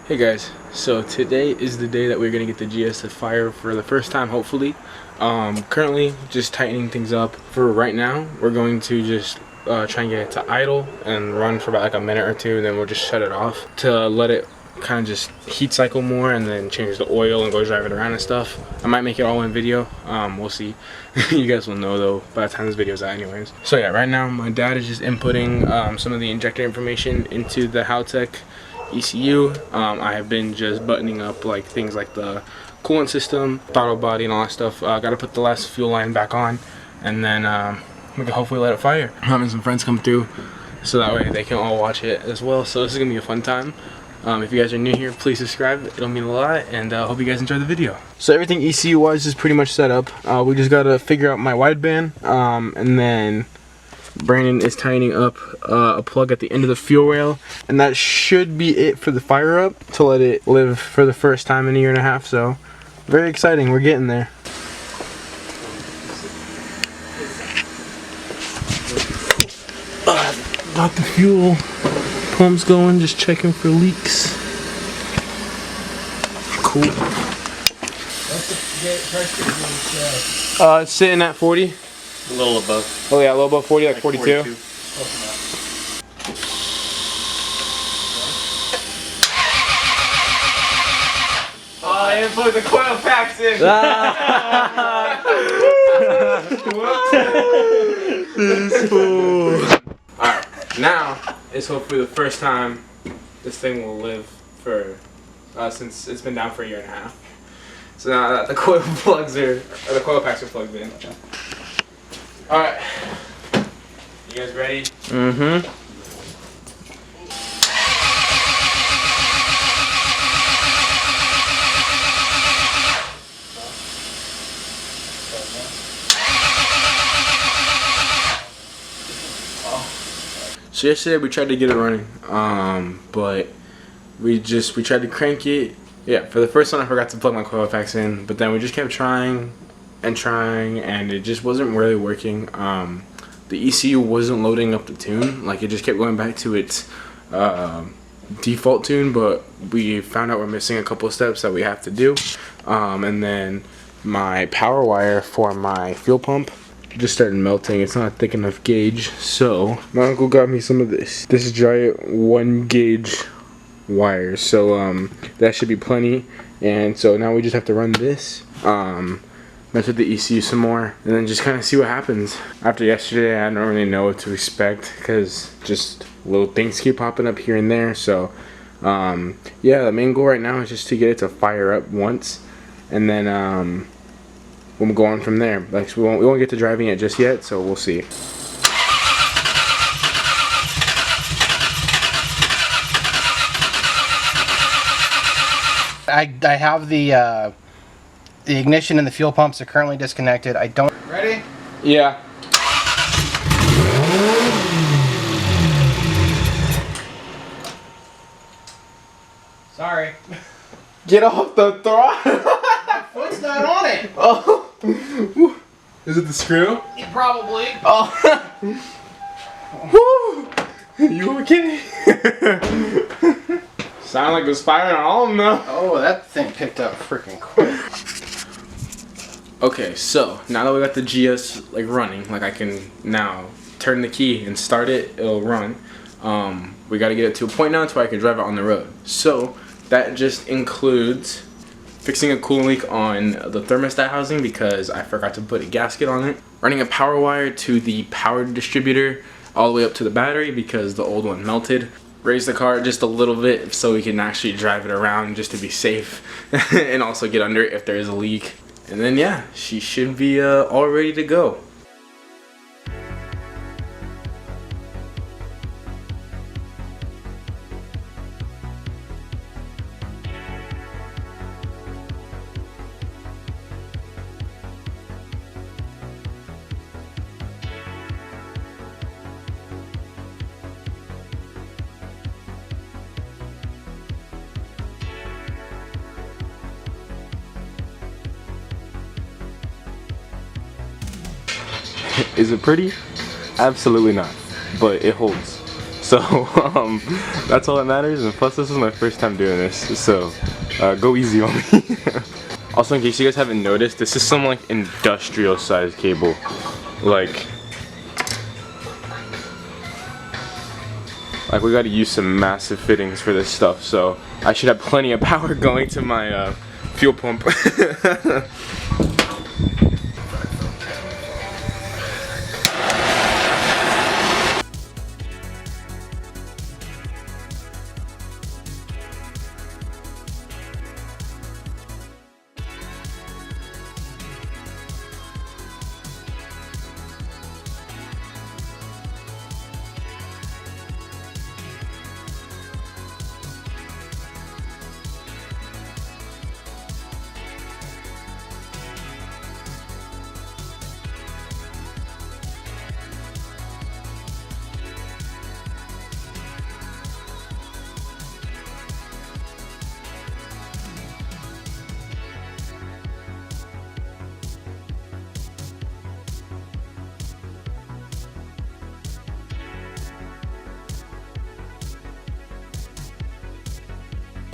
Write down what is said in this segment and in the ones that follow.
Hey guys, so today is the day that we're gonna get the GS to fire for the first time, hopefully. Currently just tightening things up. For right now, we're going to just try and get it to idle and run for about like a minute or two, and then we'll just shut it off to let it kind of just heat cycle more, and then change the oil and go drive it around and stuff. I might make it all in video. We'll see. You guys will know though by the time this video's out anyways. So yeah, right now my dad is just inputting some of the injector information into the Howtech ECU. I have been just buttoning up like things like the coolant system, throttle body, and all that stuff. Gotta put the last fuel line back on, and then we can hopefully let it fire. I'm having some friends come through so that way they can all watch it as well. So this is gonna be a fun time. If you guys are new here, please subscribe. It'll mean a lot, and I hope you guys enjoy the video. So everything ECU wise is pretty much set up. We just gotta figure out my wideband, and then Brandon is tightening up a plug at the end of the fuel rail, and that should be it for the fire up to let it live for the first time in a year and a half. So very exciting, we're getting there. Got the fuel pumps going, just checking for leaks. Cool. It's sitting at 40. A little above. Oh yeah, a little above 40, like 42. 42. Oh, I didn't put the coil packs in. This fool. Alright, now is hopefully the first time this thing will live for, since it's been down for a year and a half. So now that the coil plugs are, or the coil packs are plugged in. Alright, you guys ready? Mm-hmm. So yesterday we tried to get it running, but we tried to crank it. Yeah, for the first one I forgot to plug my coil packs in, but then we just kept trying, and it just wasn't really working. The ECU wasn't loading up the tune, like it just kept going back to its default tune, but we found out we're missing a couple of steps that we have to do. And then my power wire for my fuel pump just started melting. It's not a thick enough gauge, so my uncle got me some of this. This is giant 1 gauge wire, so that should be plenty. And so now we just have to run this, mess with the ECU some more, and then just kind of see what happens. After yesterday, I don't really know what to expect because just little things keep popping up here and there. So yeah, the main goal right now is just to get it to fire up once, and then we'll go on from there. Like, we won't get to driving it just yet, so we'll see. I have the ignition and the fuel pumps are currently disconnected. I don't. Ready? Yeah. Sorry. Get off the throttle. My foot's not on it. Oh. Is it the screw? Probably. Oh. Woo. You okay? Sound like it was firing on all of them though. Oh, that thing picked up freaking quick. Okay, so now that we got the GS like running, like I can now turn the key and start it, it'll run. We got to get it to a point now to where I can drive it on the road. So that just includes fixing a coolant leak on the thermostat housing because I forgot to put a gasket on it. Running a power wire to the power distributor all the way up to the battery because the old one melted. Raise the car just a little bit so we can actually drive it around just to be safe and also get under it if there is a leak. And then yeah, she should be all ready to go. Is it pretty? Absolutely not, but it holds. So that's all that matters, and plus this is my first time doing this, so go easy on me. Also, in case you guys haven't noticed, this is some like industrial size cable. Like we gotta use some massive fittings for this stuff, so I should have plenty of power going to my fuel pump.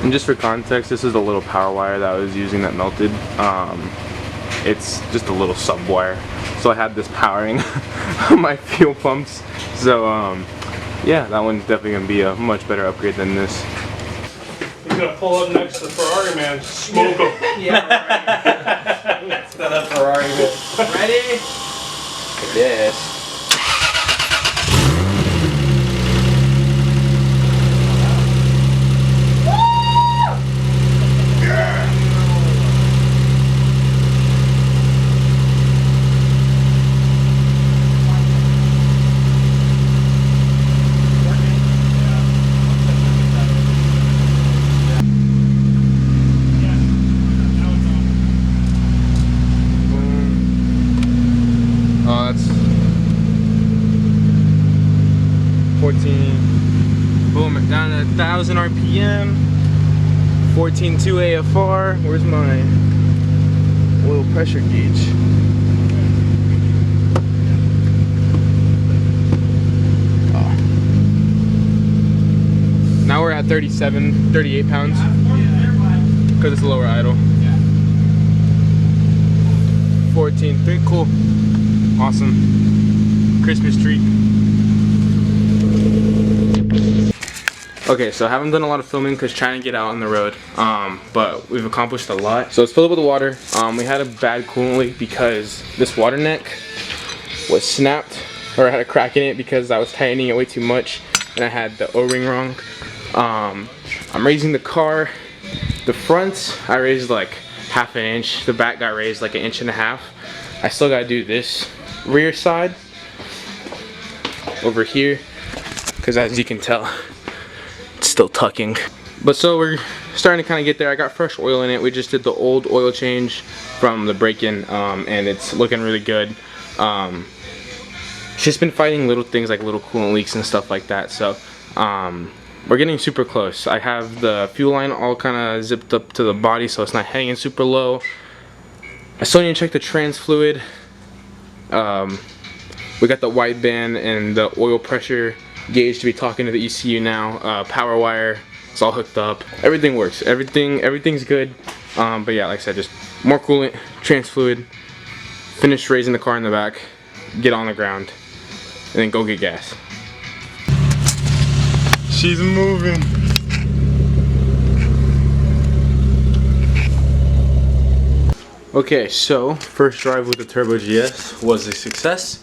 And just for context, this is the little power wire that I was using that melted. It's just a little sub wire, so I had this powering my fuel pumps. So yeah, that one's definitely gonna be a much better upgrade than this. He's gonna pull up next to the Ferrari man, smoke him. Yeah, right. That's the Ferrari man. Ready? For this. Oh, that's 14. Boom, down to 1,000 RPM. 14.2 AFR. Where's my oil pressure gauge? Oh. Now we're at 38 pounds because it's lower idle. 14.3, cool. Awesome. Christmas treat. Okay, so I haven't done a lot of filming because trying to get out on the road, but we've accomplished a lot. So it's filled up with water. We had a bad coolant leak because this water neck was snapped, or I had a crack in it because I was tightening it way too much and I had the O-ring wrong. I'm raising the car. The front, I raised like ½ an inch. The back got raised like 1.5 inches. I still gotta do this rear side over here because as you can tell it's still tucking, but so we're starting to kind of get there. I got fresh oil in it. We just did the old oil change from the break-in, and it's looking really good. It's just been fighting little things like little coolant leaks and stuff like that, so we're getting super close. I have the fuel line all kind of zipped up to the body so it's not hanging super low. I still need to check the trans fluid. We got the white band and the oil pressure gauge to be talking to the ECU now. Power wire, it's all hooked up. Everything works. Everything's good. But yeah, like I said, just more coolant, trans fluid, finish raising the car in the back, get on the ground, and then go get gas. She's moving. Okay, so first drive with the Turbo GS was a success.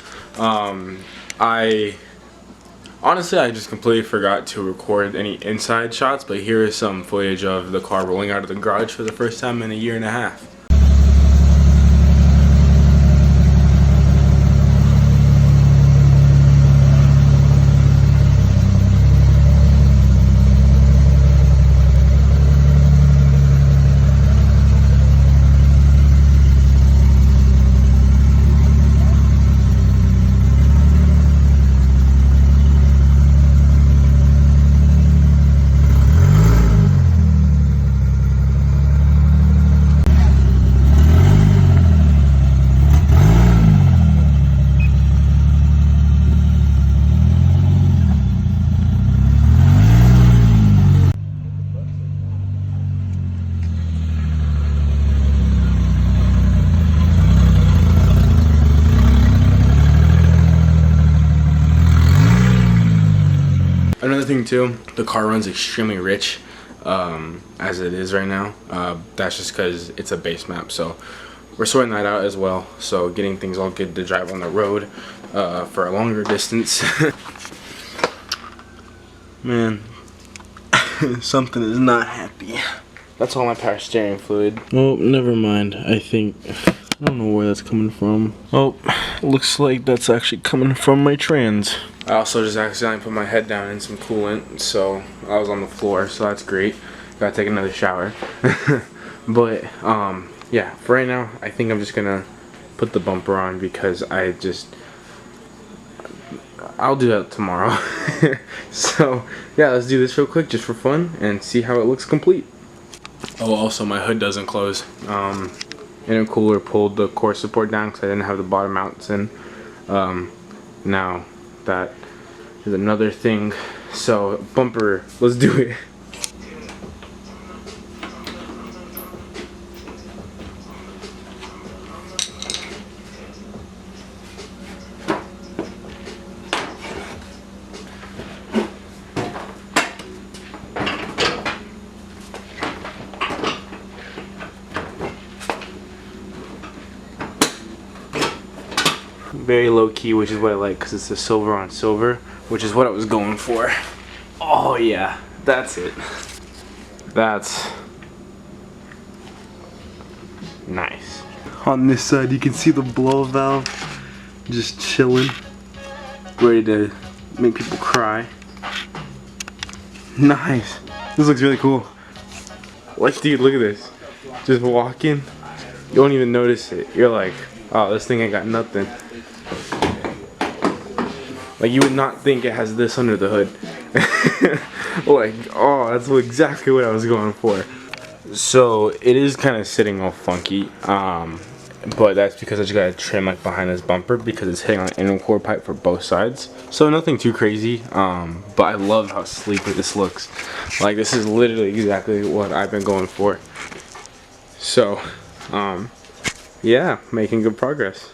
Honestly, I just completely forgot to record any inside shots, but here is some footage of the car rolling out of the garage for the first time in 1.5 years. another thing too, the car runs extremely rich as it is right now. That's just because it's a base map, so we're sorting that out as well. So getting things all good to drive on the road for a longer distance. Man, something is not happy. That's all my power steering fluid. Oh, never mind. I don't know where that's coming from. Oh, looks like that's actually coming from my trans. I also just accidentally put my head down in some coolant, so I was on the floor, so that's great. Gotta take another shower. But, yeah, for right now, I think I'm just gonna put the bumper on because I'll do that tomorrow. So, yeah, let's do this real quick just for fun and see how it looks complete. Oh, also my hood doesn't close. Intercooler pulled the core support down because I didn't have the bottom mounts in. Now that is another thing. So bumper, let's do it. Very low key, which is what I like because it's a silver on silver, which is what I was going for. Oh yeah, that's it. That's nice. On this side you can see the blow valve just chilling, ready to make people cry. Nice. This looks really cool. Like, dude, look at this. Just walking, you don't even notice it. You're like, oh, this thing ain't got nothing. Like, you would not think it has this under the hood. Like, oh, that's exactly what I was going for. So it is kind of sitting all funky, but that's because I just gotta trim like behind this bumper because it's hitting on an inner core pipe for both sides. So nothing too crazy, but I love how sleek this looks. Like, this is literally exactly what I've been going for. So yeah, making good progress.